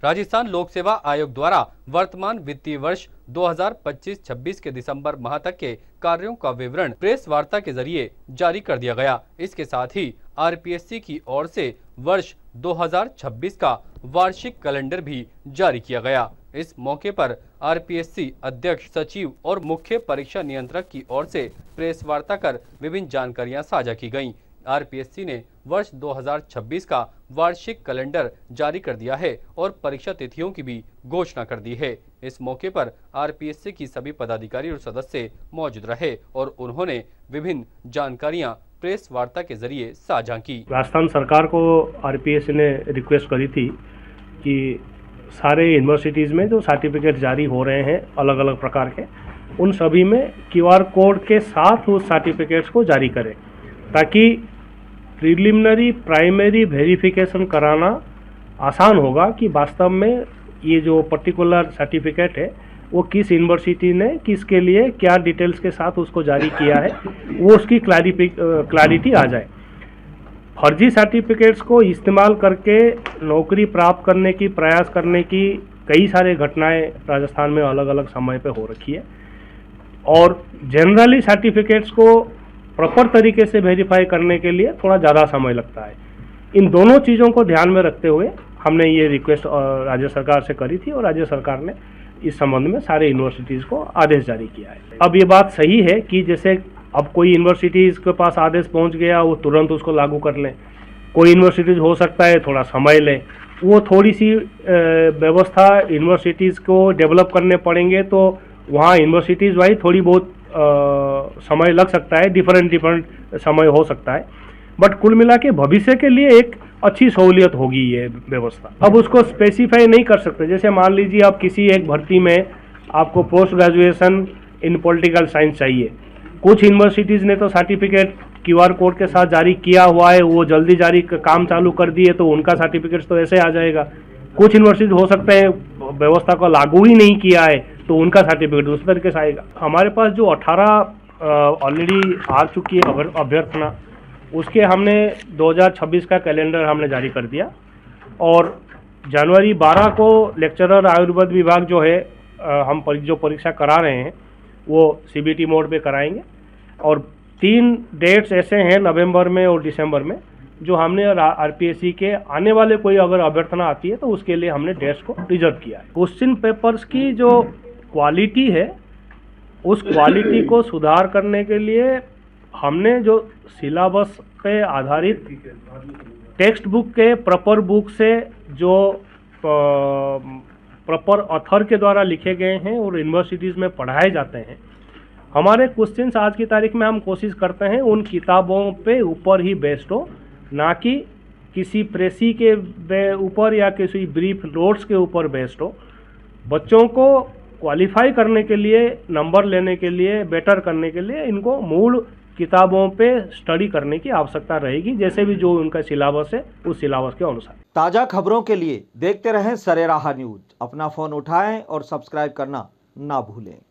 राजस्थान लोक सेवा आयोग द्वारा वर्तमान वित्तीय वर्ष 2025-26 के दिसंबर माह तक के कार्यों का विवरण प्रेस वार्ता के जरिए जारी कर दिया गया। इसके साथ ही आरपीएससी की ओर से वर्ष 2026 का वार्षिक कैलेंडर भी जारी किया गया। इस मौके पर आरपीएससी अध्यक्ष, सचिव और मुख्य परीक्षा नियंत्रक की ओर से प्रेस वार्ता कर विभिन्न जानकारियां साझा की गईं। आरपीएससी ने वर्ष 2026 का वार्षिक कैलेंडर जारी कर दिया है और परीक्षा तिथियों की भी घोषणा कर दी है। इस मौके पर आरपीएससी की सभी पदाधिकारी और सदस्य मौजूद रहे और उन्होंने विभिन्न जानकारियां प्रेस वार्ता के जरिए साझा की। राजस्थान सरकार को आरपीएससी ने रिक्वेस्ट करी थी कि सारे यूनिवर्सिटीज़ में जो सर्टिफिकेट जारी हो रहे हैं अलग अलग प्रकार के, उन सभी में क्यूआर कोड के साथ उस सर्टिफिकेट्स को जारी करें ताकि प्रिलिमिनरी प्राइमरी वेरिफिकेशन कराना आसान होगा कि वास्तव में ये जो पर्टिकुलर सर्टिफिकेट है वो किस यूनिवर्सिटी ने किसके लिए क्या डिटेल्स के साथ उसको जारी किया है, वो उसकी क्लैरिटी आ जाए। फर्जी सर्टिफिकेट्स को इस्तेमाल करके नौकरी प्राप्त करने की प्रयास करने की कई सारे घटनाएं राजस्थान में अलग अलग समय पे हो रखी है और जनरली सर्टिफिकेट्स को प्रॉपर तरीके से वेरीफाई करने के लिए थोड़ा ज़्यादा समय लगता है। इन दोनों चीज़ों को ध्यान में रखते हुए हमने ये रिक्वेस्ट राज्य सरकार से करी थी और राज्य सरकार ने इस संबंध में सारे यूनिवर्सिटीज़ को आदेश जारी किया है। अब ये बात सही है कि जैसे अब कोई यूनिवर्सिटीज़ के पास आदेश पहुंच गया वो तुरंत उसको लागू कर लें, कोई यूनिवर्सिटीज़ हो सकता है थोड़ा समय लें, वो थोड़ी सी व्यवस्था यूनिवर्सिटीज़ को डेवलप करने पड़ेंगे तो वहाँ यूनिवर्सिटीज़ वाइज थोड़ी बहुत समय लग सकता है, डिफरेंट समय हो सकता है, बट कुल मिला के भविष्य के लिए एक अच्छी सहूलियत होगी ये व्यवस्था। अब उसको स्पेसिफाई नहीं कर सकते, जैसे मान लीजिए आप किसी एक भर्ती में आपको post graduation in political science चाहिए, कुछ यूनिवर्सिटीज़ ने तो सर्टिफिकेट क्यूआर कोड के साथ जारी किया हुआ है, वो जल्दी जारी काम चालू कर दिए तो उनका सर्टिफिकेट तो ऐसे आ जाएगा। कुछ यूनिवर्सिटी हो सकते हैं व्यवस्था को लागू ही नहीं किया है तो उनका सर्टिफिकेट दूसरे तरीके से आएगा। हमारे पास जो 18 ऑलरेडी आ चुकी है अभ्यर्थना, उसके हमने 2026 का कैलेंडर हमने जारी कर दिया और जनवरी 12 को लेक्चरर आयुर्वेद विभाग जो है हम जो परीक्षा करा रहे हैं वो सीबीटी मोड पे कराएंगे और 3 डेट्स ऐसे हैं नवंबर में और दिसंबर में जो हमने आरपीएससी के आने वाले कोई अगर अभ्यर्थना आती है तो उसके लिए हमने डेट्स को रिजर्व किया है। क्वेश्चन पेपर्स की जो क्वालिटी है उस क्वालिटी को सुधार करने के लिए हमने जो सिलेबस पे आधारित टेक्स्ट बुक के प्रॉपर बुक से जो प्रॉपर ऑथर के द्वारा लिखे गए हैं और यूनिवर्सिटीज़ में पढ़ाए जाते हैं, हमारे क्वेश्चंस आज की तारीख में हम कोशिश करते हैं उन किताबों पे ऊपर ही बेस्ड हो, ना कि किसी प्रेसी के ऊपर या किसी ब्रीफ नोट्स के ऊपर बेस्ड हो। बच्चों को क्वालिफाई करने के लिए, नंबर लेने के लिए, बेटर करने के लिए इनको मूल किताबों पे स्टडी करने की आवश्यकता रहेगी, जैसे भी जो उनका सिलेबस है उस सिलेबस के अनुसार। ताज़ा खबरों के लिए देखते रहें सरेराह न्यूज। अपना फ़ोन उठाएं और सब्सक्राइब करना ना भूलें।